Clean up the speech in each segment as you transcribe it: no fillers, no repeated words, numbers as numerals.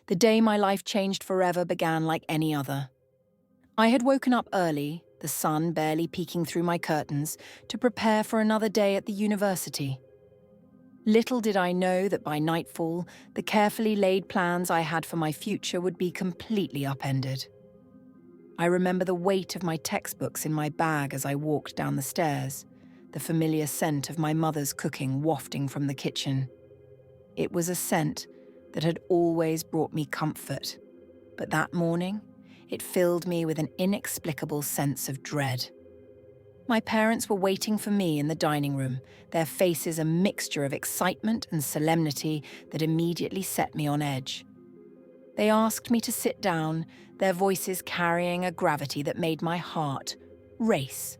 The day my life changed forever began like any other. I had woken up early, the sun barely peeking through my curtains, to prepare for another day at the university. Little did I know that by nightfall, the carefully laid plans I had for my future would be completely upended. I remember the weight of my textbooks in my bag as I walked down the stairs, the familiar scent of my mother's cooking wafting from the kitchen. It was a scent that had always brought me comfort, but that morning, it filled me with an inexplicable sense of dread. My parents were waiting for me in the dining room, their faces a mixture of excitement and solemnity that immediately set me on edge. They asked me to sit down, their voices carrying a gravity that made my heart race.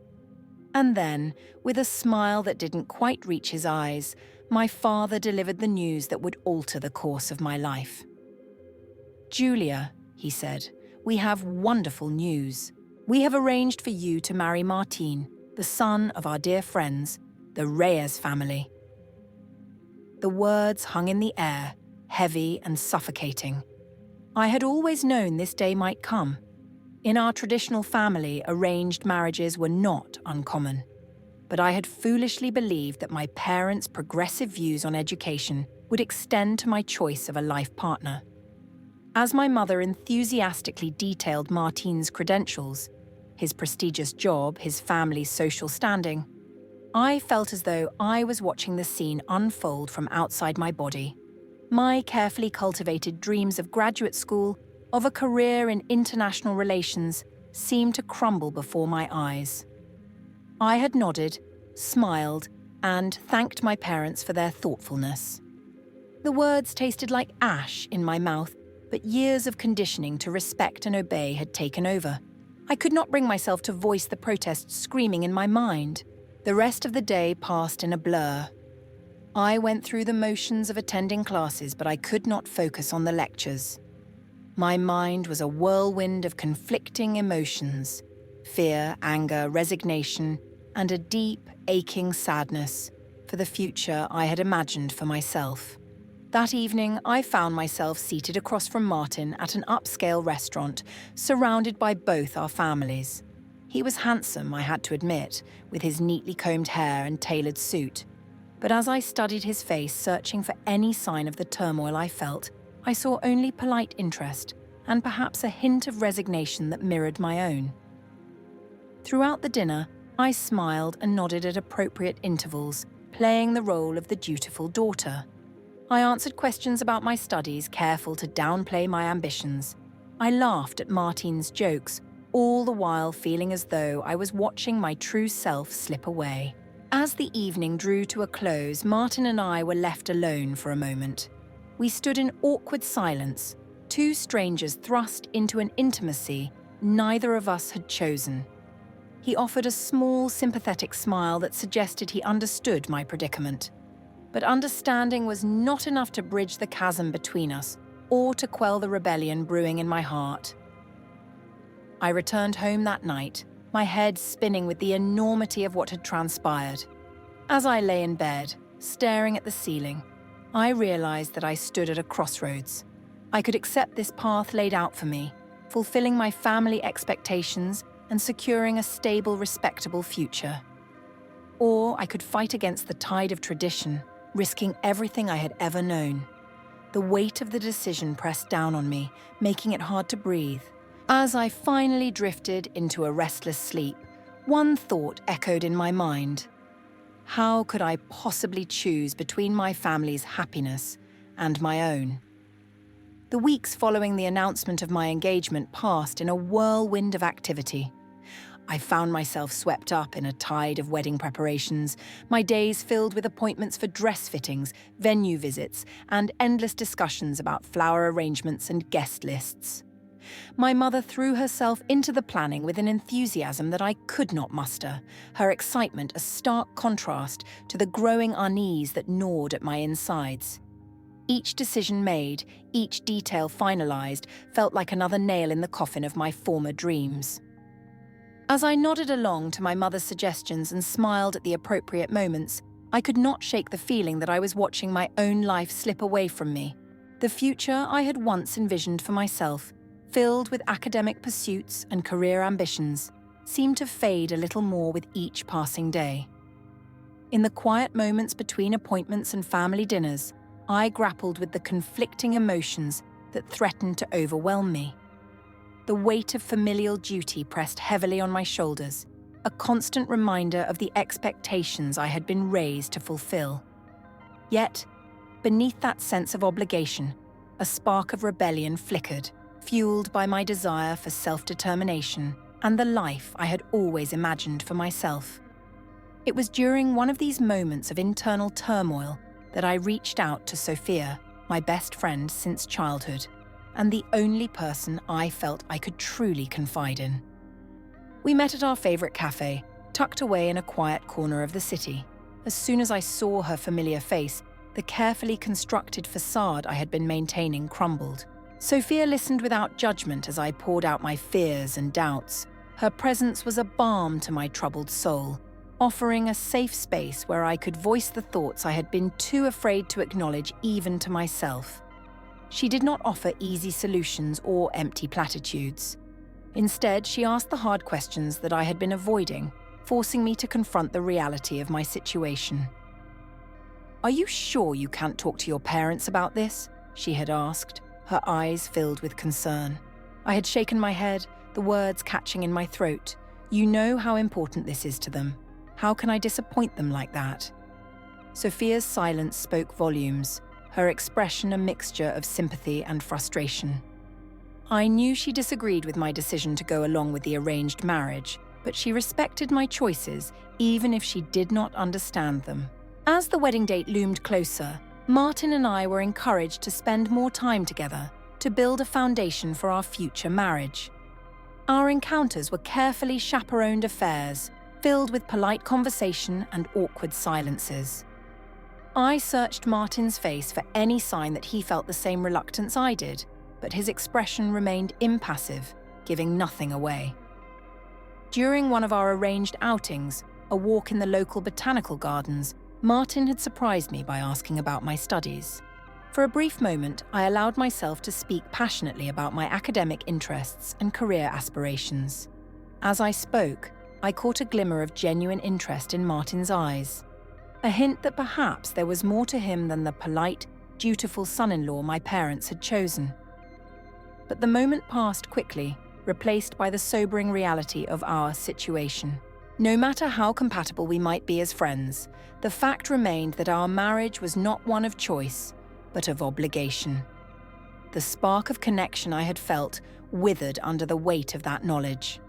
And then, with a smile that didn't quite reach his eyes, my father delivered the news that would alter the course of my life. "Julia," he said, "we have wonderful news. We have arranged for you to marry Martin, the son of our dear friends, the Reyes family." The words hung in the air, heavy and suffocating. I had always known this day might come. In our traditional family, arranged marriages were not uncommon. But I had foolishly believed that my parents' progressive views on education would extend to my choice of a life partner. As my mother enthusiastically detailed Martin's credentials, his prestigious job, his family's social standing, I felt as though I was watching the scene unfold from outside my body. My carefully cultivated dreams of graduate school, of a career in international relations, seemed to crumble before my eyes. I had nodded, smiled, and thanked my parents for their thoughtfulness. The words tasted like ash in my mouth, but years of conditioning to respect and obey had taken over. I could not bring myself to voice the protest screaming in my mind. The rest of the day passed in a blur. I went through the motions of attending classes, but I could not focus on the lectures. My mind was a whirlwind of conflicting emotions: fear, anger, resignation, and a deep, aching sadness for the future I had imagined for myself. That evening, I found myself seated across from Martin at an upscale restaurant, surrounded by both our families. He was handsome, I had to admit, with his neatly combed hair and tailored suit. But as I studied his face, searching for any sign of the turmoil I felt, I saw only polite interest and perhaps a hint of resignation that mirrored my own. Throughout the dinner, I smiled and nodded at appropriate intervals, playing the role of the dutiful daughter. I answered questions about my studies, careful to downplay my ambitions. I laughed at Martin's jokes, all the while feeling as though I was watching my true self slip away. As the evening drew to a close, Martin and I were left alone for a moment. We stood in awkward silence, two strangers thrust into an intimacy neither of us had chosen. He offered a small, sympathetic smile that suggested he understood my predicament. But understanding was not enough to bridge the chasm between us or to quell the rebellion brewing in my heart. I returned home that night, my head spinning with the enormity of what had transpired. As I lay in bed, staring at the ceiling, I realized that I stood at a crossroads. I could accept this path laid out for me, fulfilling my family expectations and securing a stable, respectable future. Or I could fight against the tide of tradition, risking everything I had ever known. The weight of the decision pressed down on me, making it hard to breathe. As I finally drifted into a restless sleep, one thought echoed in my mind. How could I possibly choose between my family's happiness and my own? The weeks following the announcement of my engagement passed in a whirlwind of activity. I found myself swept up in a tide of wedding preparations, my days filled with appointments for dress fittings, venue visits, and endless discussions about flower arrangements and guest lists. My mother threw herself into the planning with an enthusiasm that I could not muster, her excitement a stark contrast to the growing unease that gnawed at my insides. Each decision made, each detail finalized, felt like another nail in the coffin of my former dreams. As I nodded along to my mother's suggestions and smiled at the appropriate moments, I could not shake the feeling that I was watching my own life slip away from me. The future I had once envisioned for myself, filled with academic pursuits and career ambitions, seemed to fade a little more with each passing day. In the quiet moments between appointments and family dinners, I grappled with the conflicting emotions that threatened to overwhelm me. The weight of familial duty pressed heavily on my shoulders, a constant reminder of the expectations I had been raised to fulfill. Yet, beneath that sense of obligation, a spark of rebellion flickered, fueled by my desire for self-determination and the life I had always imagined for myself. It was during one of these moments of internal turmoil that I reached out to Sophia, my best friend since childhood, and the only person I felt I could truly confide in. We met at our favorite cafe, tucked away in a quiet corner of the city. As soon as I saw her familiar face, the carefully constructed facade I had been maintaining crumbled. Sophia listened without judgment as I poured out my fears and doubts. Her presence was a balm to my troubled soul, offering a safe space where I could voice the thoughts I had been too afraid to acknowledge even to myself. She did not offer easy solutions or empty platitudes. Instead, she asked the hard questions that I had been avoiding, forcing me to confront the reality of my situation. "Are you sure you can't talk to your parents about this?" she had asked, her eyes filled with concern. I had shaken my head, the words catching in my throat. "You know how important this is to them. How can I disappoint them like that?" Sophia's silence spoke volumes, her expression a mixture of sympathy and frustration. I knew she disagreed with my decision to go along with the arranged marriage, but she respected my choices even if she did not understand them. As the wedding date loomed closer, Martin and I were encouraged to spend more time together to build a foundation for our future marriage. Our encounters were carefully chaperoned affairs, filled with polite conversation and awkward silences. I searched Martin's face for any sign that he felt the same reluctance I did, but his expression remained impassive, giving nothing away. During one of our arranged outings, a walk in the local botanical gardens, Martin had surprised me by asking about my studies. For a brief moment, I allowed myself to speak passionately about my academic interests and career aspirations. As I spoke, I caught a glimmer of genuine interest in Martin's eyes, a hint that perhaps there was more to him than the polite, dutiful son-in-law my parents had chosen. But the moment passed quickly, replaced by the sobering reality of our situation. No matter how compatible we might be as friends, the fact remained that our marriage was not one of choice, but of obligation. The spark of connection I had felt withered under the weight of that knowledge.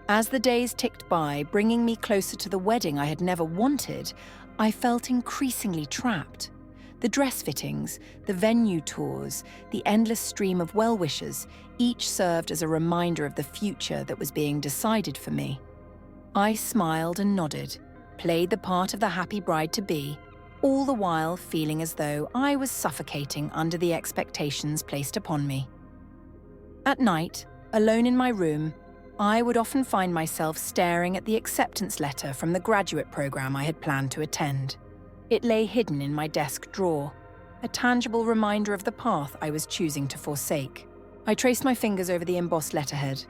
As the days ticked by, bringing me closer to the wedding I had never wanted, I felt increasingly trapped. The dress fittings, the venue tours, the endless stream of well-wishers, each served as a reminder of the future that was being decided for me. I smiled and nodded, played the part of the happy bride-to-be, all the while feeling as though I was suffocating under the expectations placed upon me. At night, alone in my room, I would often find myself staring at the acceptance letter from the graduate program I had planned to attend. It lay hidden in my desk drawer, a tangible reminder of the path I was choosing to forsake. I traced my fingers over the embossed letterhead,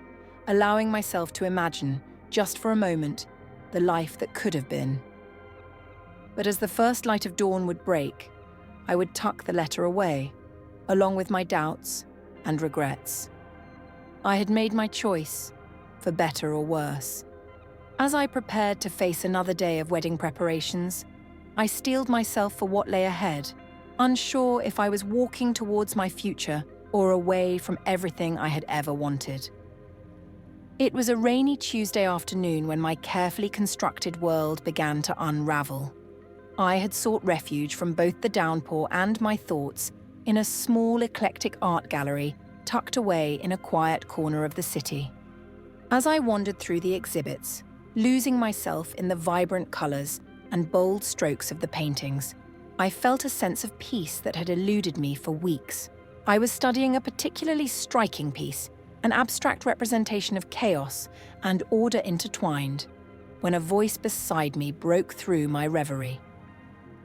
allowing myself to imagine, just for a moment, the life that could have been. But as the first light of dawn would break, I would tuck the letter away, along with my doubts and regrets. I had made my choice, for better or worse. As I prepared to face another day of wedding preparations, I steeled myself for what lay ahead, unsure if I was walking towards my future or away from everything I had ever wanted. It was a rainy Tuesday afternoon when my carefully constructed world began to unravel. I had sought refuge from both the downpour and my thoughts in a small, eclectic art gallery tucked away in a quiet corner of the city. As I wandered through the exhibits, losing myself in the vibrant colors and bold strokes of the paintings, I felt a sense of peace that had eluded me for weeks. I was studying a particularly striking piece, an abstract representation of chaos and order intertwined, when a voice beside me broke through my reverie.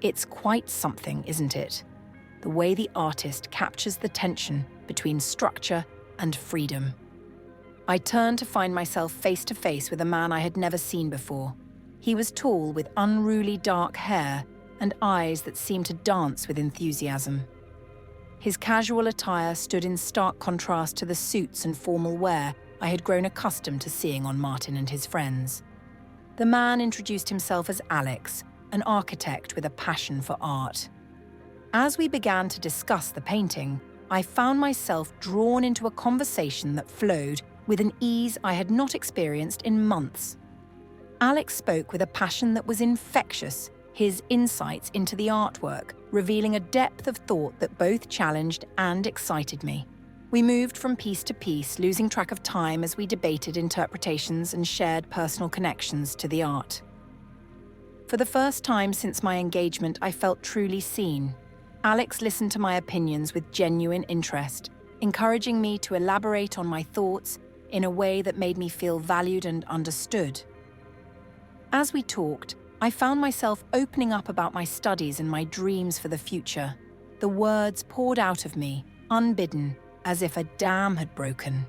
"It's quite something, isn't it?" the way the artist captures the tension between structure and freedom. I turned to find myself face to face with a man I had never seen before. He was tall, with unruly dark hair and eyes that seemed to dance with enthusiasm. His casual attire stood in stark contrast to the suits and formal wear I had grown accustomed to seeing on Martin and his friends. The man introduced himself as Alex, an architect with a passion for art. As we began to discuss the painting, I found myself drawn into a conversation that flowed with an ease I had not experienced in months. Alex spoke with a passion that was infectious, his insights into the artwork revealing a depth of thought that both challenged and excited me. We moved from piece to piece, losing track of time as we debated interpretations and shared personal connections to the art. For the first time since my engagement, I felt truly seen. Alex listened to my opinions with genuine interest, encouraging me to elaborate on my thoughts in a way that made me feel valued and understood. As we talked, I found myself opening up about my studies and my dreams for the future. The words poured out of me, unbidden, as if a dam had broken.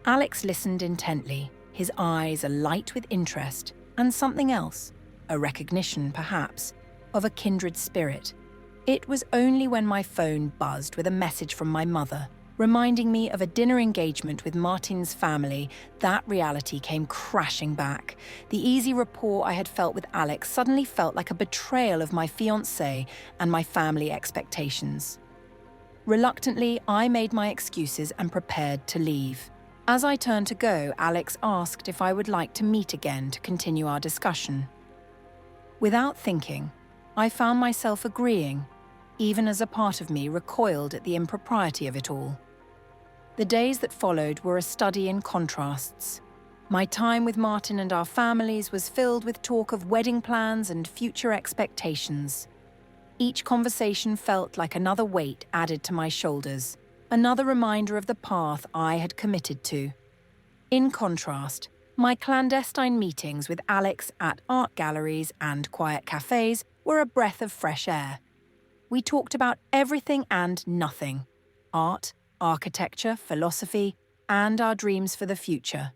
Alex listened intently, his eyes alight with interest and something else, a recognition, perhaps, of a kindred spirit. It was only when my phone buzzed with a message from my mother, reminding me of a dinner engagement with Martin's family, that reality came crashing back. The easy rapport I had felt with Alex suddenly felt like a betrayal of my fiancé and my family expectations. Reluctantly, I made my excuses and prepared to leave. As I turned to go, Alex asked if I would like to meet again to continue our discussion. Without thinking, I found myself agreeing, even as a part of me recoiled at the impropriety of it all. The days that followed were a study in contrasts. My time with Martin and our families was filled with talk of wedding plans and future expectations. Each conversation felt like another weight added to my shoulders, another reminder of the path I had committed to. In contrast, my clandestine meetings with Alex at art galleries and quiet cafes were a breath of fresh air. We talked about everything and nothing: art, architecture, philosophy, and our dreams for the future.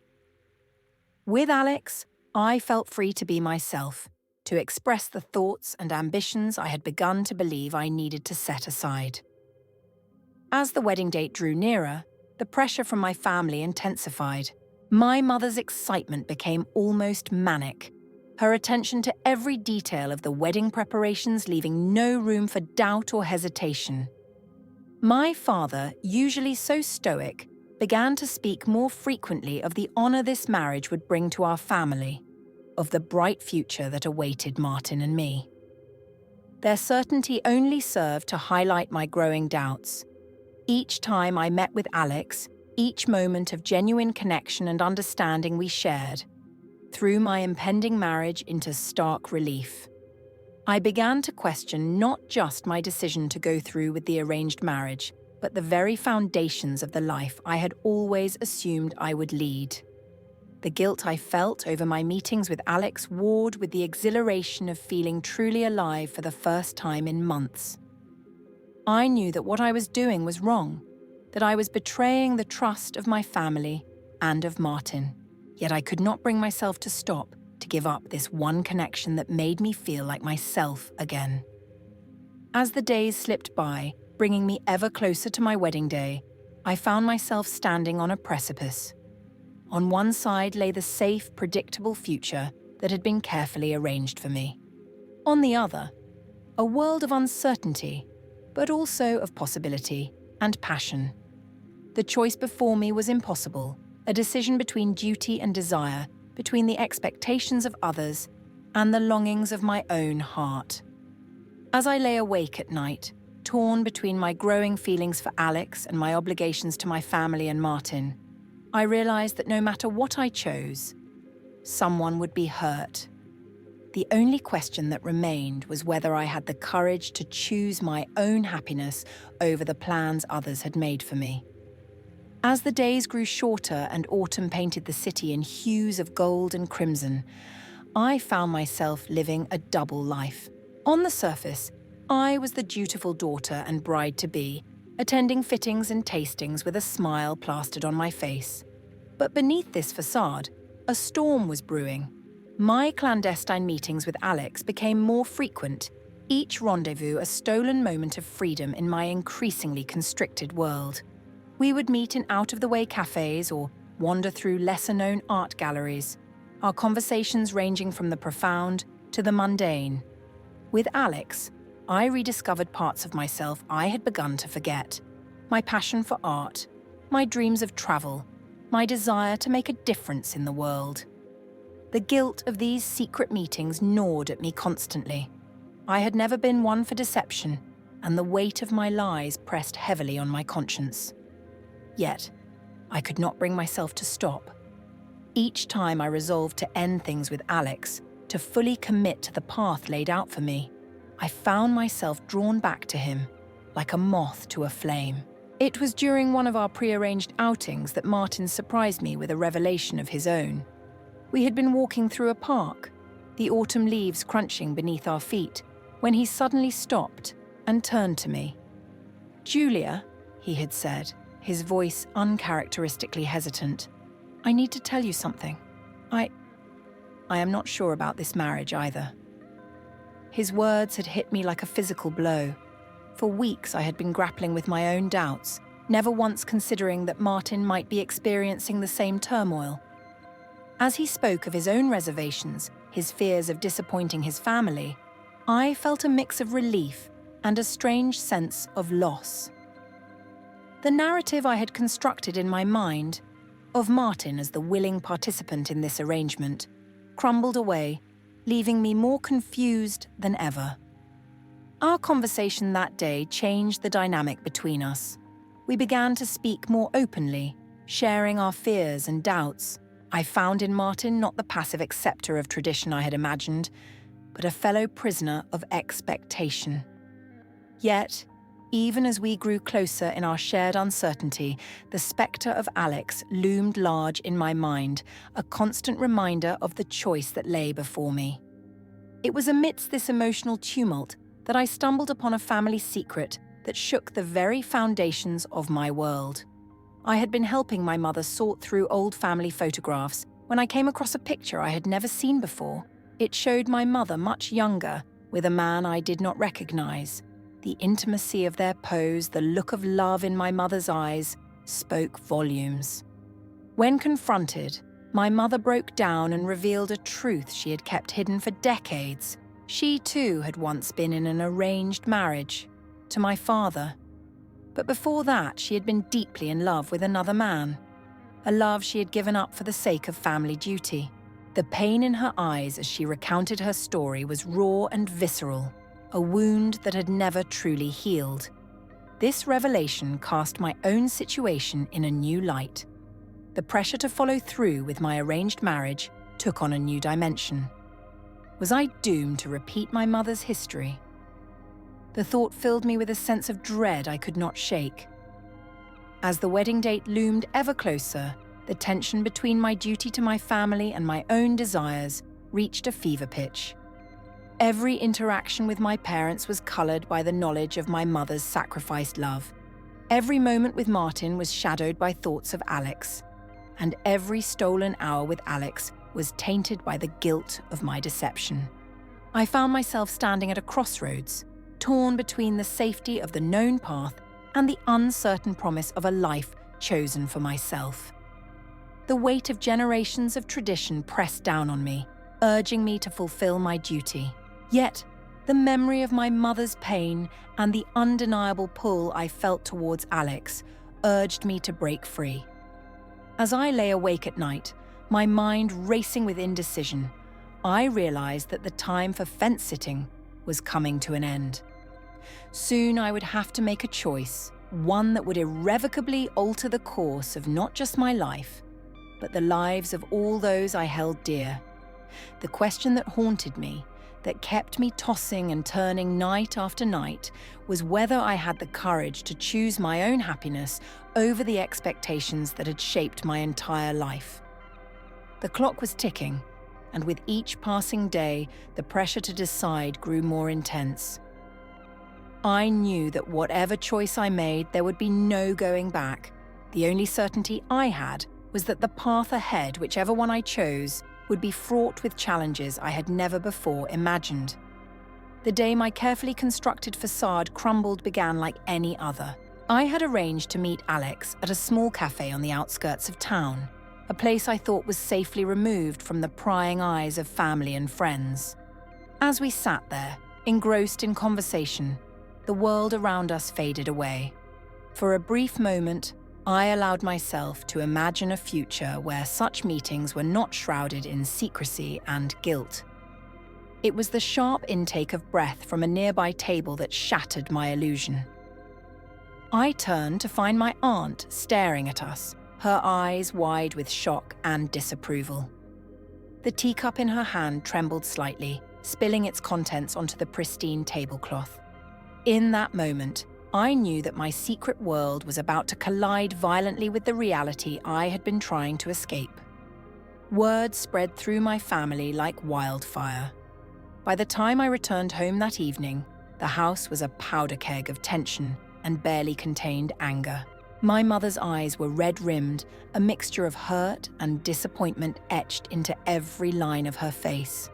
With Alex, I felt free to be myself, to express the thoughts and ambitions I had begun to believe I needed to set aside. As the wedding date drew nearer, the pressure from my family intensified. My mother's excitement became almost manic, her attention to every detail of the wedding preparations leaving no room for doubt or hesitation. My father, usually so stoic, began to speak more frequently of the honor this marriage would bring to our family, of the bright future that awaited Martin and me. Their certainty only served to highlight my growing doubts. Each time I met with Alex, each moment of genuine connection and understanding we shared, threw my impending marriage into stark relief. I began to question not just my decision to go through with the arranged marriage, but the very foundations of the life I had always assumed I would lead. The guilt I felt over my meetings with Alex warred with the exhilaration of feeling truly alive for the first time in months. I knew that what I was doing was wrong, that I was betraying the trust of my family and of Martin. Yet I could not bring myself to stop, to give up this one connection that made me feel like myself again. As the days slipped by, bringing me ever closer to my wedding day, I found myself standing on a precipice. On one side lay the safe, predictable future that had been carefully arranged for me. On the other, a world of uncertainty, but also of possibility and passion. The choice before me was impossible, a decision between duty and desire, between the expectations of others and the longings of my own heart. As I lay awake at night, torn between my growing feelings for Alex and my obligations to my family and Martin, I realized that no matter what I chose, someone would be hurt. The only question that remained was whether I had the courage to choose my own happiness over the plans others had made for me. As the days grew shorter and autumn painted the city in hues of gold and crimson, I found myself living a double life. On the surface, I was the dutiful daughter and bride-to-be, attending fittings and tastings with a smile plastered on my face. But beneath this facade, a storm was brewing. My clandestine meetings with Alex became more frequent, each rendezvous a stolen moment of freedom in my increasingly constricted world. We would meet in out-of-the-way cafes or wander through lesser-known art galleries, our conversations ranging from the profound to the mundane. With Alex, I rediscovered parts of myself I had begun to forget. My passion for art, my dreams of travel, my desire to make a difference in the world. The guilt of these secret meetings gnawed at me constantly. I had never been one for deception, and the weight of my lies pressed heavily on my conscience. Yet, I could not bring myself to stop. Each time I resolved to end things with Alex, to fully commit to the path laid out for me, I found myself drawn back to him, like a moth to a flame. It was during one of our prearranged outings that Martin surprised me with a revelation of his own. We had been walking through a park, the autumn leaves crunching beneath our feet, when he suddenly stopped and turned to me. "Julia," he had said, his voice uncharacteristically hesitant, "I need to tell you something. I am not sure about this marriage either." His words had hit me like a physical blow. For weeks I had been grappling with my own doubts, never once considering that Martin might be experiencing the same turmoil. As he spoke of his own reservations, his fears of disappointing his family, I felt a mix of relief and a strange sense of loss. The narrative I had constructed in my mind, of Martin as the willing participant in this arrangement, crumbled away, leaving me more confused than ever. Our conversation that day changed the dynamic between us. We began to speak more openly, sharing our fears and doubts. I found in Martin not the passive acceptor of tradition I had imagined, but a fellow prisoner of expectation. Yet, even as we grew closer in our shared uncertainty, the spectre of Alex loomed large in my mind, a constant reminder of the choice that lay before me. It was amidst this emotional tumult that I stumbled upon a family secret that shook the very foundations of my world. I had been helping my mother sort through old family photographs when I came across a picture I had never seen before. It showed my mother much younger, with a man I did not recognize. The intimacy of their pose, the look of love in my mother's eyes, spoke volumes. When confronted, my mother broke down and revealed a truth she had kept hidden for decades. She too had once been in an arranged marriage, to my father. But before that, she had been deeply in love with another man, a love she had given up for the sake of family duty. The pain in her eyes as she recounted her story was raw and visceral, a wound that had never truly healed. This revelation cast my own situation in a new light. The pressure to follow through with my arranged marriage took on a new dimension. Was I doomed to repeat my mother's history? The thought filled me with a sense of dread I could not shake. As the wedding date loomed ever closer, the tension between my duty to my family and my own desires reached a fever pitch. Every interaction with my parents was coloured by the knowledge of my mother's sacrificed love. Every moment with Martin was shadowed by thoughts of Alex. And every stolen hour with Alex was tainted by the guilt of my deception. I found myself standing at a crossroads, torn between the safety of the known path and the uncertain promise of a life chosen for myself. The weight of generations of tradition pressed down on me, urging me to fulfill my duty. Yet, the memory of my mother's pain and the undeniable pull I felt towards Alex urged me to break free. As I lay awake at night, my mind racing with indecision, I realized that the time for fence-sitting was coming to an end. Soon I would have to make a choice, one that would irrevocably alter the course of not just my life, but the lives of all those I held dear. The question that haunted me, that kept me tossing and turning night after night, was whether I had the courage to choose my own happiness over the expectations that had shaped my entire life. The clock was ticking, and with each passing day, the pressure to decide grew more intense. I knew that whatever choice I made, there would be no going back. The only certainty I had was that the path ahead, whichever one I chose, would be fraught with challenges I had never before imagined. The day my carefully constructed facade crumbled began like any other. I had arranged to meet Alex at a small cafe on the outskirts of town, a place I thought was safely removed from the prying eyes of family and friends. As we sat there, engrossed in conversation, the world around us faded away. For a brief moment, I allowed myself to imagine a future where such meetings were not shrouded in secrecy and guilt. It was the sharp intake of breath from a nearby table that shattered my illusion. I turned to find my aunt staring at us, her eyes wide with shock and disapproval. The teacup in her hand trembled slightly, spilling its contents onto the pristine tablecloth. In that moment, I knew that my secret world was about to collide violently with the reality I had been trying to escape. Word spread through my family like wildfire. By the time I returned home that evening, the house was a powder keg of tension and barely contained anger. My mother's eyes were red-rimmed, a mixture of hurt and disappointment etched into every line of her face.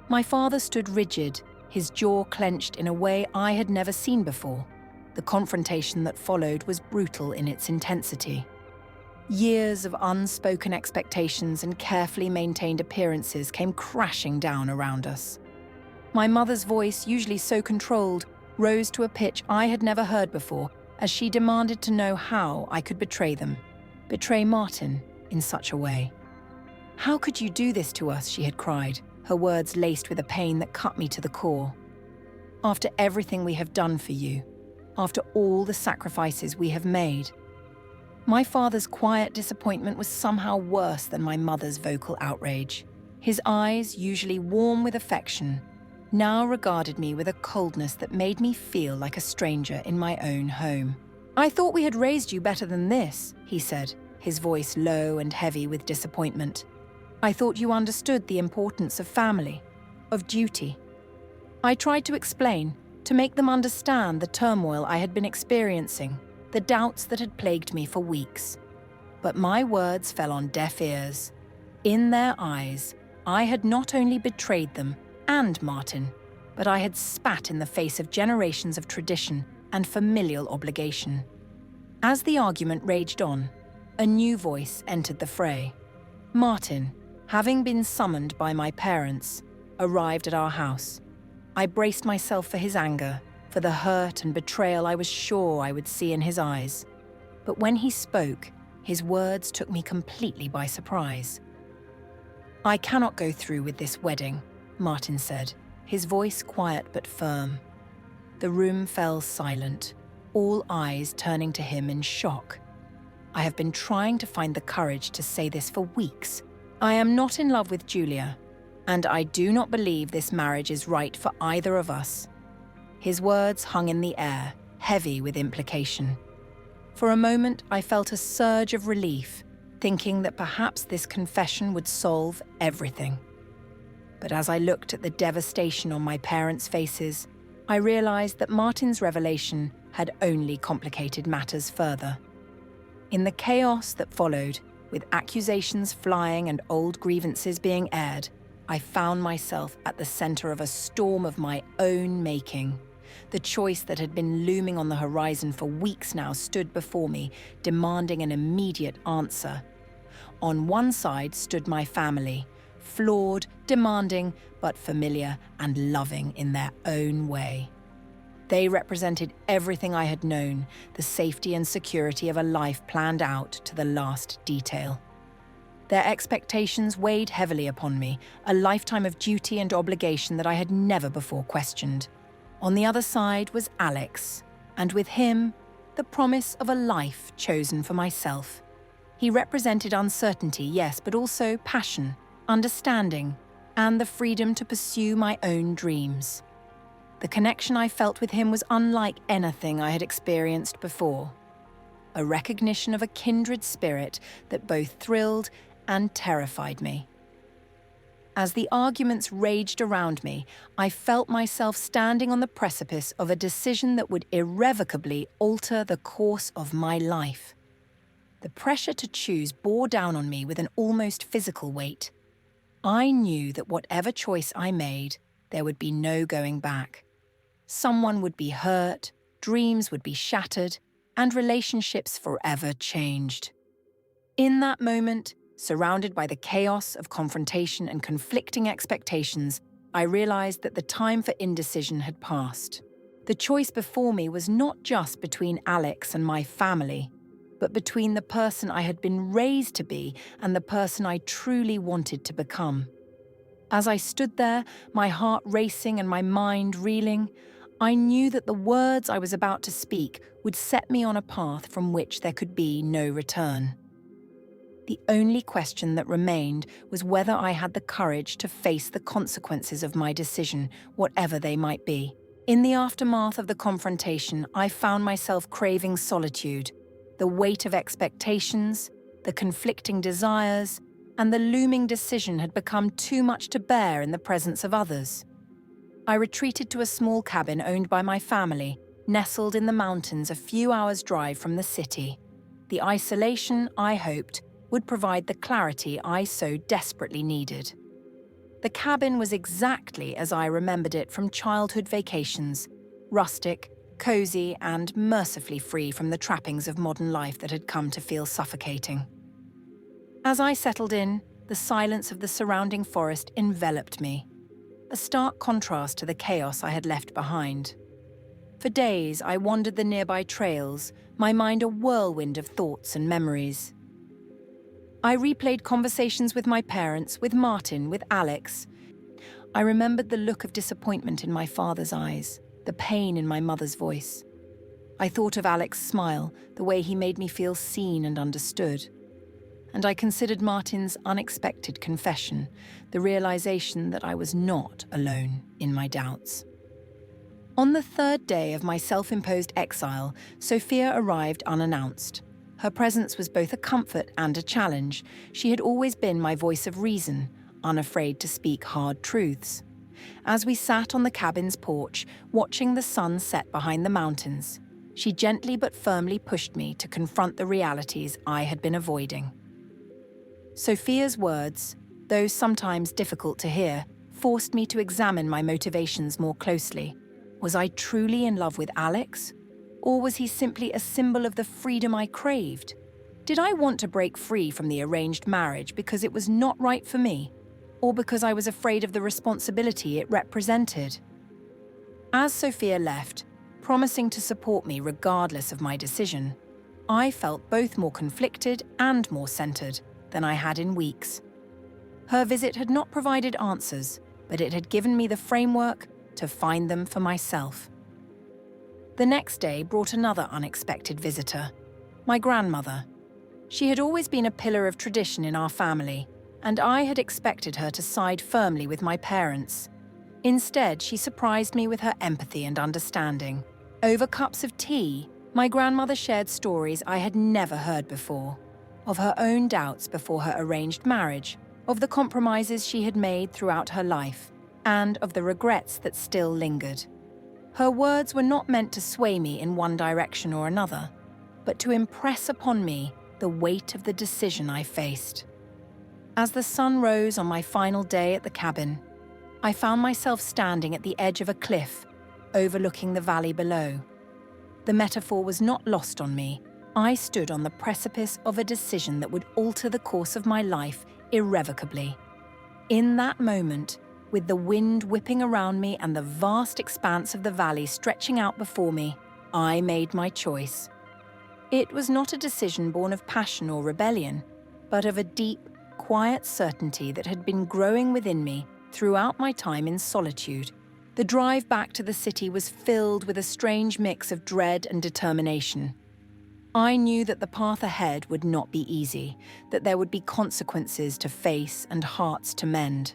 My father stood rigid, his jaw clenched in a way I had never seen before. The confrontation that followed was brutal in its intensity. Years of unspoken expectations and carefully maintained appearances came crashing down around us. My mother's voice, usually so controlled, rose to a pitch I had never heard before as she demanded to know how I could betray them, betray Martin in such a way. "How could you do this to us?" she had cried, her words laced with a pain that cut me to the core. "After everything we have done for you, after all the sacrifices we have made." My father's quiet disappointment was somehow worse than my mother's vocal outrage. His eyes, usually warm with affection, now regarded me with a coldness that made me feel like a stranger in my own home. "I thought we had raised you better than this," he said, his voice low and heavy with disappointment. "I thought you understood the importance of family, of duty." I tried to explain, to make them understand the turmoil I had been experiencing, the doubts that had plagued me for weeks. But my words fell on deaf ears. In their eyes, I had not only betrayed them and Martin, but I had spat in the face of generations of tradition and familial obligation. As the argument raged on, a new voice entered the fray. Martin, having been summoned by my parents, arrived at our house. I braced myself for his anger, for the hurt and betrayal I was sure I would see in his eyes. But when he spoke, his words took me completely by surprise. "I cannot go through with this wedding," Martin said, his voice quiet but firm. The room fell silent, all eyes turning to him in shock. I have been trying to find the courage to say this for weeks. I am not in love with Julia, and I do not believe this marriage is right for either of us. His words hung in the air, heavy with implication. For a moment, I felt a surge of relief, thinking that perhaps this confession would solve everything. But as I looked at the devastation on my parents' faces, I realized that Martin's revelation had only complicated matters further. In the chaos that followed, with accusations flying and old grievances being aired, I found myself at the center of a storm of my own making. The choice that had been looming on the horizon for weeks now stood before me, demanding an immediate answer. On one side stood my family, flawed, demanding, but familiar and loving in their own way. They represented everything I had known, the safety and security of a life planned out to the last detail. Their expectations weighed heavily upon me, a lifetime of duty and obligation that I had never before questioned. On the other side was Alex, and with him, the promise of a life chosen for myself. He represented uncertainty, yes, but also passion, understanding, and the freedom to pursue my own dreams. The connection I felt with him was unlike anything I had experienced before. A recognition of a kindred spirit that both thrilled and terrified me. As the arguments raged around me, I felt myself standing on the precipice of a decision that would irrevocably alter the course of my life. The pressure to choose bore down on me with an almost physical weight. I knew that whatever choice I made, there would be no going back. Someone would be hurt, dreams would be shattered, and relationships forever changed. In that moment, surrounded by the chaos of confrontation and conflicting expectations, I realized that the time for indecision had passed. The choice before me was not just between Alex and my family, but between the person I had been raised to be and the person I truly wanted to become. As I stood there, my heart racing and my mind reeling, I knew that the words I was about to speak would set me on a path from which there could be no return. The only question that remained was whether I had the courage to face the consequences of my decision, whatever they might be. In the aftermath of the confrontation, I found myself craving solitude, the weight of expectations, the conflicting desires, and the looming decision had become too much to bear in the presence of others. I retreated to a small cabin owned by my family, nestled in the mountains a few hours' drive from the city. The isolation, I hoped, would provide the clarity I so desperately needed. The cabin was exactly as I remembered it from childhood vacations, rustic, cozy, and mercifully free from the trappings of modern life that had come to feel suffocating. As I settled in, the silence of the surrounding forest enveloped me, a stark contrast to the chaos I had left behind. For days, I wandered the nearby trails, my mind a whirlwind of thoughts and memories. I replayed conversations with my parents, with Martin, with Alex. I remembered the look of disappointment in my father's eyes, the pain in my mother's voice. I thought of Alex's smile, the way he made me feel seen and understood. And I considered Martin's unexpected confession, the realization that I was not alone in my doubts. On the third day of my self-imposed exile, Sophia arrived unannounced. Her presence was both a comfort and a challenge. She had always been my voice of reason, unafraid to speak hard truths. As we sat on the cabin's porch, watching the sun set behind the mountains, she gently but firmly pushed me to confront the realities I had been avoiding. Sophia's words, though sometimes difficult to hear, forced me to examine my motivations more closely. Was I truly in love with Alex? Or was he simply a symbol of the freedom I craved? Did I want to break free from the arranged marriage because it was not right for me, or because I was afraid of the responsibility it represented? As Sophia left, promising to support me regardless of my decision, I felt both more conflicted and more centered than I had in weeks. Her visit had not provided answers, but it had given me the framework to find them for myself. The next day brought another unexpected visitor, my grandmother. She had always been a pillar of tradition in our family, and I had expected her to side firmly with my parents. Instead, she surprised me with her empathy and understanding. Over cups of tea, my grandmother shared stories I had never heard before, of her own doubts before her arranged marriage, of the compromises she had made throughout her life, and of the regrets that still lingered. Her words were not meant to sway me in one direction or another, but to impress upon me the weight of the decision I faced. As the sun rose on my final day at the cabin, I found myself standing at the edge of a cliff, overlooking the valley below. The metaphor was not lost on me. I stood on the precipice of a decision that would alter the course of my life irrevocably. In that moment, with the wind whipping around me and the vast expanse of the valley stretching out before me, I made my choice. It was not a decision born of passion or rebellion, but of a deep, quiet certainty that had been growing within me throughout my time in solitude. The drive back to the city was filled with a strange mix of dread and determination. I knew that the path ahead would not be easy, that there would be consequences to face and hearts to mend.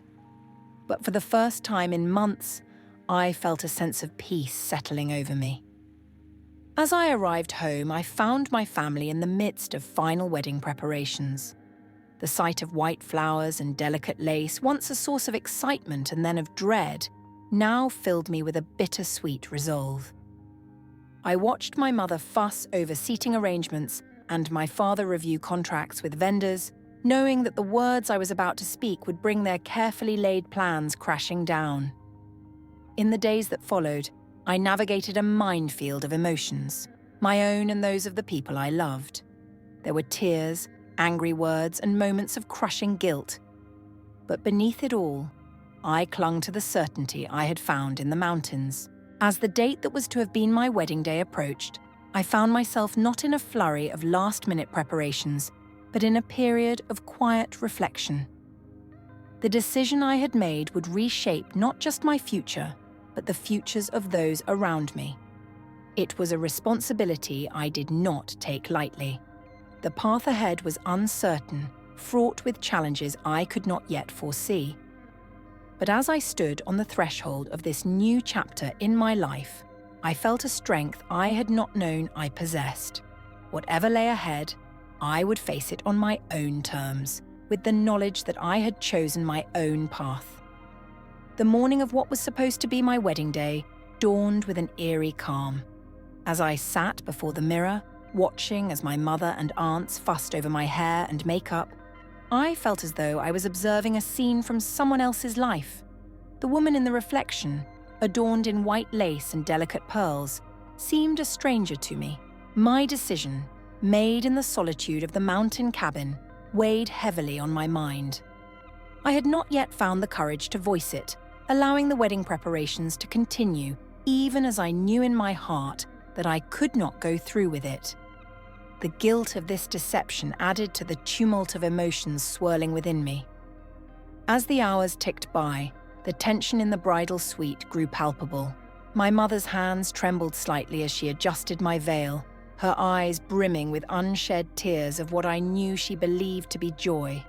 But for the first time in months, I felt a sense of peace settling over me. As I arrived home, I found my family in the midst of final wedding preparations. The sight of white flowers and delicate lace, once a source of excitement and then of dread, now filled me with a bittersweet resolve. I watched my mother fuss over seating arrangements and my father review contracts with vendors, knowing that the words I was about to speak would bring their carefully laid plans crashing down. In the days that followed, I navigated a minefield of emotions, my own and those of the people I loved. There were tears, angry words, and moments of crushing guilt. But beneath it all, I clung to the certainty I had found in the mountains. As the date that was to have been my wedding day approached, I found myself not in a flurry of last-minute preparations, but in a period of quiet reflection. The decision I had made would reshape not just my future, but the futures of those around me. It was a responsibility I did not take lightly. The path ahead was uncertain, fraught with challenges I could not yet foresee. But as I stood on the threshold of this new chapter in my life, I felt a strength I had not known I possessed. Whatever lay ahead, I would face it on my own terms, with the knowledge that I had chosen my own path. The morning of what was supposed to be my wedding day dawned with an eerie calm. As I sat before the mirror, watching as my mother and aunts fussed over my hair and makeup, I felt as though I was observing a scene from someone else's life. The woman in the reflection, adorned in white lace and delicate pearls, seemed a stranger to me. My decision, made in the solitude of the mountain cabin, weighed heavily on my mind. I had not yet found the courage to voice it, allowing the wedding preparations to continue, even as I knew in my heart that I could not go through with it. The guilt of this deception added to the tumult of emotions swirling within me. As the hours ticked by, the tension in the bridal suite grew palpable. My mother's hands trembled slightly as she adjusted my veil, her eyes brimming with unshed tears of what I knew she believed to be joy.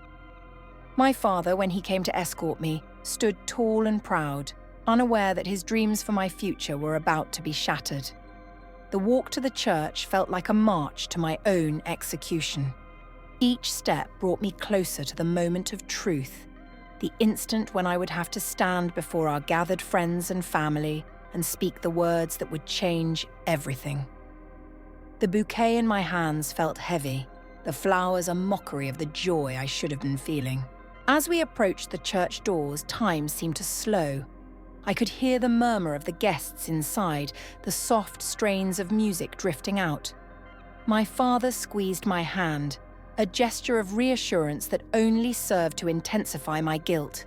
My father, when he came to escort me, stood tall and proud, unaware that his dreams for my future were about to be shattered. The walk to the church felt like a march to my own execution. Each step brought me closer to the moment of truth, the instant when I would have to stand before our gathered friends and family and speak the words that would change everything. The bouquet in my hands felt heavy, the flowers a mockery of the joy I should have been feeling. As we approached the church doors, time seemed to slow. I could hear the murmur of the guests inside, the soft strains of music drifting out. My father squeezed my hand, a gesture of reassurance that only served to intensify my guilt.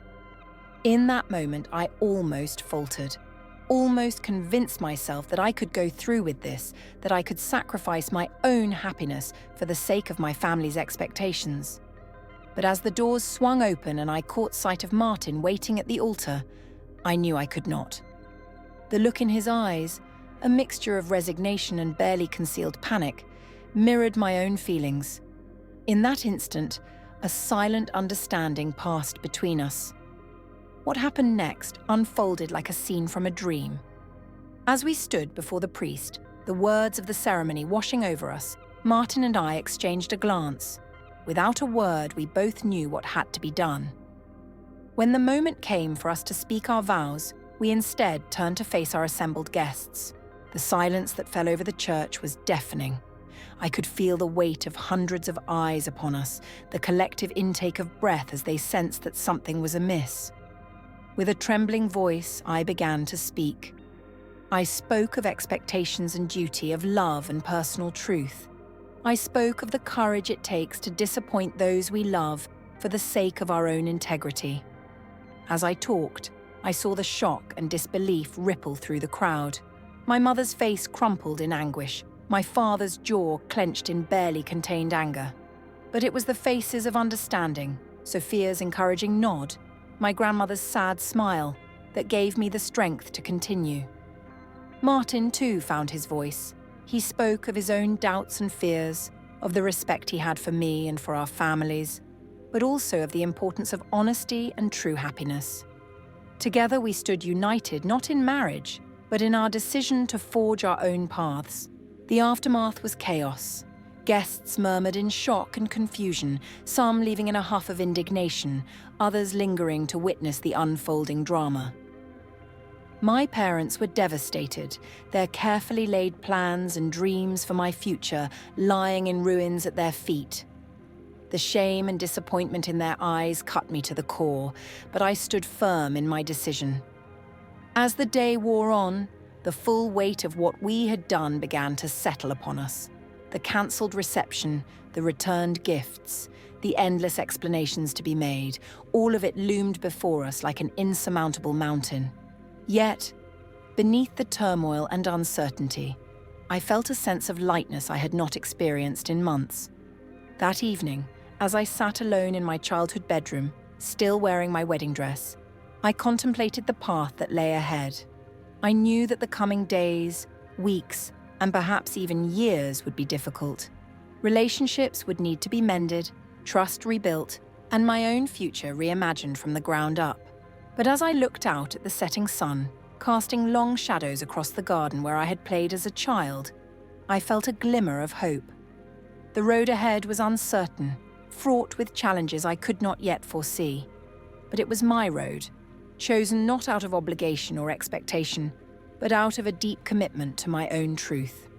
In that moment, I almost faltered, almost convinced myself that I could go through with this, that I could sacrifice my own happiness for the sake of my family's expectations. But as the doors swung open and I caught sight of Martin waiting at the altar, I knew I could not. The look in his eyes, a mixture of resignation and barely concealed panic, mirrored my own feelings. In that instant, a silent understanding passed between us. What happened next unfolded like a scene from a dream. As we stood before the priest, the words of the ceremony washing over us, Martin and I exchanged a glance. Without a word, we both knew what had to be done. When the moment came for us to speak our vows, we instead turned to face our assembled guests. The silence that fell over the church was deafening. I could feel the weight of hundreds of eyes upon us, the collective intake of breath as they sensed that something was amiss. With a trembling voice, I began to speak. I spoke of expectations and duty, of love and personal truth. I spoke of the courage it takes to disappoint those we love for the sake of our own integrity. As I talked, I saw the shock and disbelief ripple through the crowd. My mother's face crumpled in anguish, my father's jaw clenched in barely contained anger. But it was the faces of understanding, Sophia's encouraging nod, my grandmother's sad smile, that gave me the strength to continue. Martin, too, found his voice. He spoke of his own doubts and fears, of the respect he had for me and for our families, but also of the importance of honesty and true happiness. Together we stood united not in marriage, but in our decision to forge our own paths. The aftermath was chaos. Guests murmured in shock and confusion, some leaving in a huff of indignation, others lingering to witness the unfolding drama. My parents were devastated, their carefully laid plans and dreams for my future lying in ruins at their feet. The shame and disappointment in their eyes cut me to the core, but I stood firm in my decision. As the day wore on, the full weight of what we had done began to settle upon us. The cancelled reception, the returned gifts, the endless explanations to be made, all of it loomed before us like an insurmountable mountain. Yet, beneath the turmoil and uncertainty, I felt a sense of lightness I had not experienced in months. That evening, as I sat alone in my childhood bedroom, still wearing my wedding dress, I contemplated the path that lay ahead. I knew that the coming days, weeks, and perhaps even years would be difficult. Relationships would need to be mended, trust rebuilt, and my own future reimagined from the ground up. But as I looked out at the setting sun, casting long shadows across the garden where I had played as a child, I felt a glimmer of hope. The road ahead was uncertain, fraught with challenges I could not yet foresee. But it was my road, chosen not out of obligation or expectation, but out of a deep commitment to my own truth.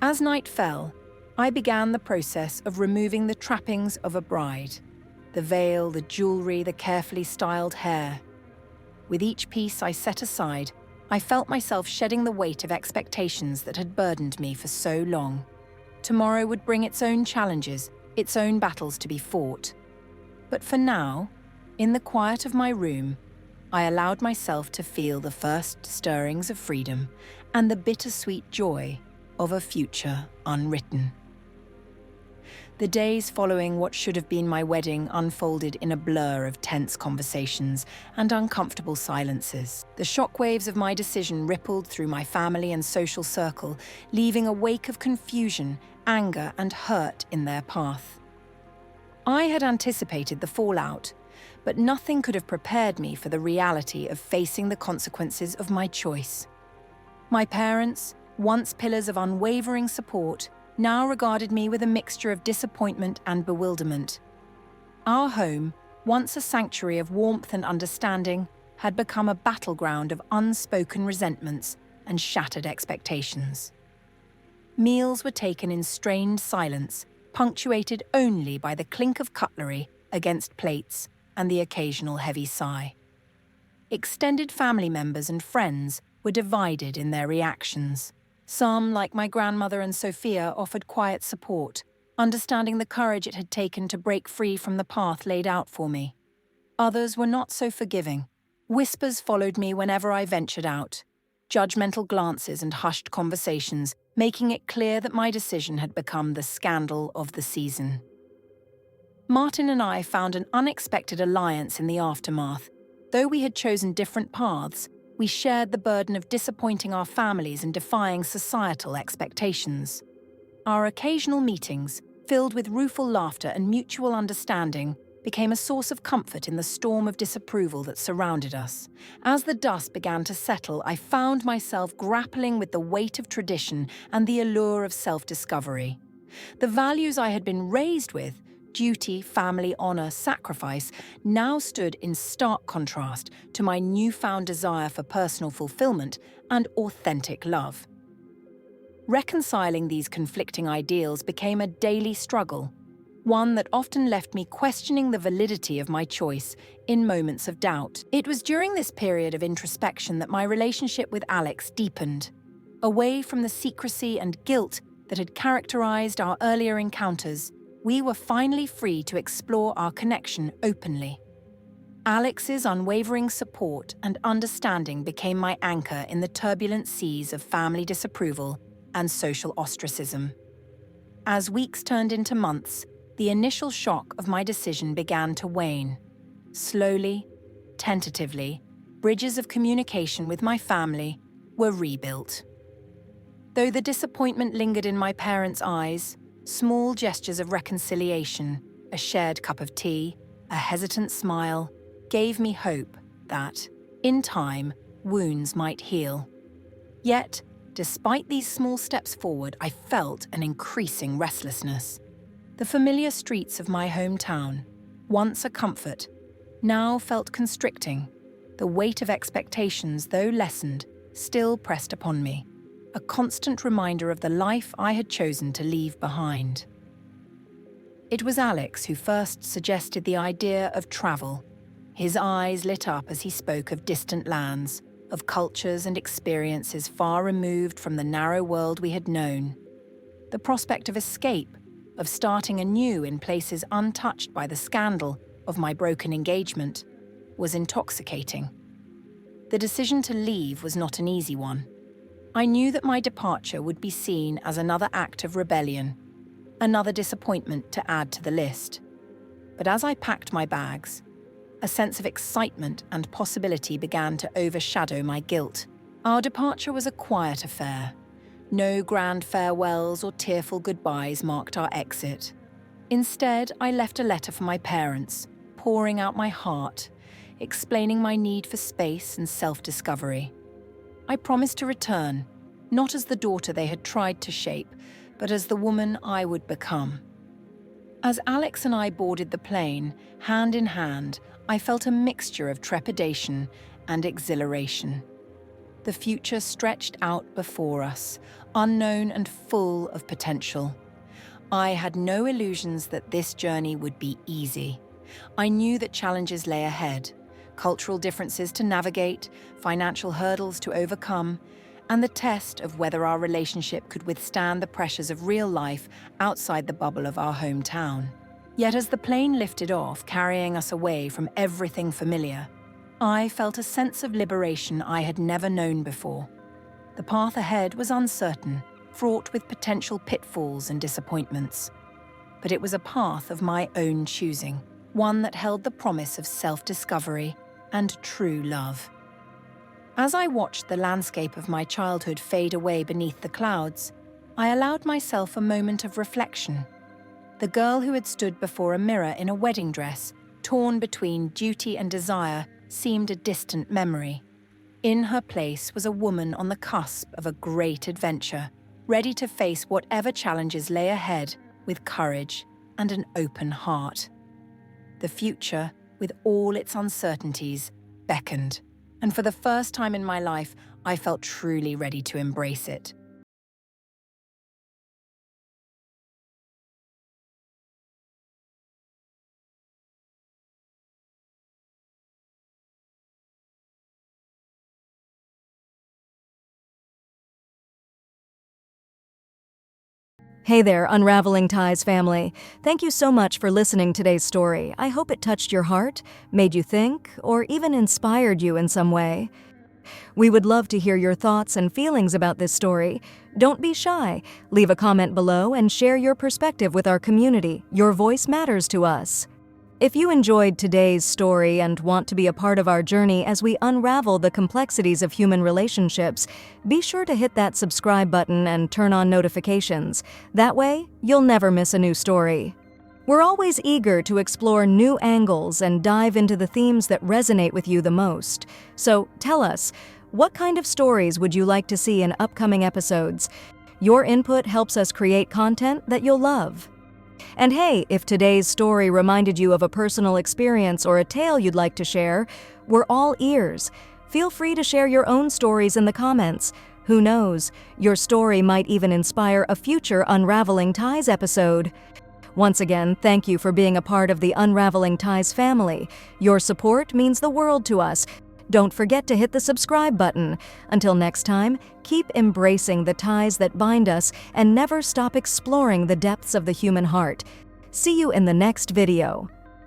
As night fell, I began the process of removing the trappings of a bride, the veil, the jewelry, the carefully styled hair. With each piece I set aside, I felt myself shedding the weight of expectations that had burdened me for so long. Tomorrow would bring its own challenges, its own battles to be fought. But for now, in the quiet of my room, I allowed myself to feel the first stirrings of freedom and the bittersweet joy of a future unwritten. The days following what should have been my wedding unfolded in a blur of tense conversations and uncomfortable silences. The shockwaves of my decision rippled through my family and social circle, leaving a wake of confusion, anger, and hurt in their path. I had anticipated the fallout, but nothing could have prepared me for the reality of facing the consequences of my choice. My parents, once pillars of unwavering support, now regarded me with a mixture of disappointment and bewilderment. Our home, once a sanctuary of warmth and understanding, had become a battleground of unspoken resentments and shattered expectations. Meals were taken in strained silence, punctuated only by the clink of cutlery against plates and the occasional heavy sigh. Extended family members and friends were divided in their reactions. Some, like my grandmother and Sophia, offered quiet support, understanding the courage it had taken to break free from the path laid out for me. Others were not so forgiving. Whispers followed me whenever I ventured out, judgmental glances and hushed conversations, making it clear that my decision had become the scandal of the season. Martin and I found an unexpected alliance in the aftermath. Though we had chosen different paths, we shared the burden of disappointing our families and defying societal expectations. Our occasional meetings, filled with rueful laughter and mutual understanding, became a source of comfort in the storm of disapproval that surrounded us. As the dust began to settle, I found myself grappling with the weight of tradition and the allure of self-discovery. The values I had been raised with, duty, family, honor, sacrifice, now stood in stark contrast to my newfound desire for personal fulfillment and authentic love. Reconciling these conflicting ideals became a daily struggle, one that often left me questioning the validity of my choice in moments of doubt. It was during this period of introspection that my relationship with Alex deepened, away from the secrecy and guilt that had characterized our earlier encounters. We were finally free to explore our connection openly. Alex's unwavering support and understanding became my anchor in the turbulent seas of family disapproval and social ostracism. As weeks turned into months, the initial shock of my decision began to wane. Slowly, tentatively, bridges of communication with my family were rebuilt. Though the disappointment lingered in my parents' eyes, small gestures of reconciliation, a shared cup of tea, a hesitant smile, gave me hope that, in time, wounds might heal. Yet, Despite these small steps forward, I felt an increasing restlessness. The familiar streets of my hometown, once a comfort, now felt constricting. The weight of expectations, though lessened, still pressed upon me, a constant reminder of the life I had chosen to leave behind. It was Alex who first suggested the idea of travel. His eyes lit up as he spoke of distant lands, of cultures and experiences far removed from the narrow world we had known. The prospect of escape, of starting anew in places untouched by the scandal of my broken engagement, was intoxicating. The decision to leave was not an easy one. I knew that my departure would be seen as another act of rebellion, another disappointment to add to the list. But as I packed my bags, a sense of excitement and possibility began to overshadow my guilt. Our departure was a quiet affair. No grand farewells or tearful goodbyes marked our exit. Instead, I left a letter for my parents, pouring out my heart, explaining my need for space and self-discovery. I promised to return, not as the daughter they had tried to shape, but as the woman I would become. As Alex and I boarded the plane, hand in hand, I felt a mixture of trepidation and exhilaration. The future stretched out before us, unknown and full of potential. I had no illusions that this journey would be easy. I knew that challenges lay ahead, cultural differences to navigate, financial hurdles to overcome, and the test of whether our relationship could withstand the pressures of real life outside the bubble of our hometown. Yet as the plane lifted off, carrying us away from everything familiar, I felt a sense of liberation I had never known before. The path ahead was uncertain, fraught with potential pitfalls and disappointments. But it was a path of my own choosing, one that held the promise of self-discovery and true love. As I watched the landscape of my childhood fade away beneath the clouds, I allowed myself a moment of reflection. The girl who had stood before a mirror in a wedding dress, torn between duty and desire, seemed a distant memory. In her place was a woman on the cusp of a great adventure, ready to face whatever challenges lay ahead with courage and an open heart. The future, with all its uncertainties, beckoned, and for the first time in my life, I felt truly ready to embrace it. Hey there, Unraveling Ties family. Thank you so much for listening to today's story. I hope it touched your heart, made you think, or even inspired you in some way. We would love to hear your thoughts and feelings about this story. Don't be shy. Leave a comment below and share your perspective with our community. Your voice matters to us. If you enjoyed today's story and want to be a part of our journey as we unravel the complexities of human relationships, be sure to hit that subscribe button and turn on notifications. That way, you'll never miss a new story. We're always eager to explore new angles and dive into the themes that resonate with you the most. So tell us, what kind of stories would you like to see in upcoming episodes? Your input helps us create content that you'll love. And hey, if today's story reminded you of a personal experience or a tale you'd like to share, we're all ears. Feel free to share your own stories in the comments. Who knows, your story might even inspire a future Unraveling Ties episode. Once again, thank you for being a part of the Unraveling Ties family. Your support means the world to us. Don't forget to hit the subscribe button. Until next time, keep embracing the ties that bind us and never stop exploring the depths of the human heart. See you in the next video.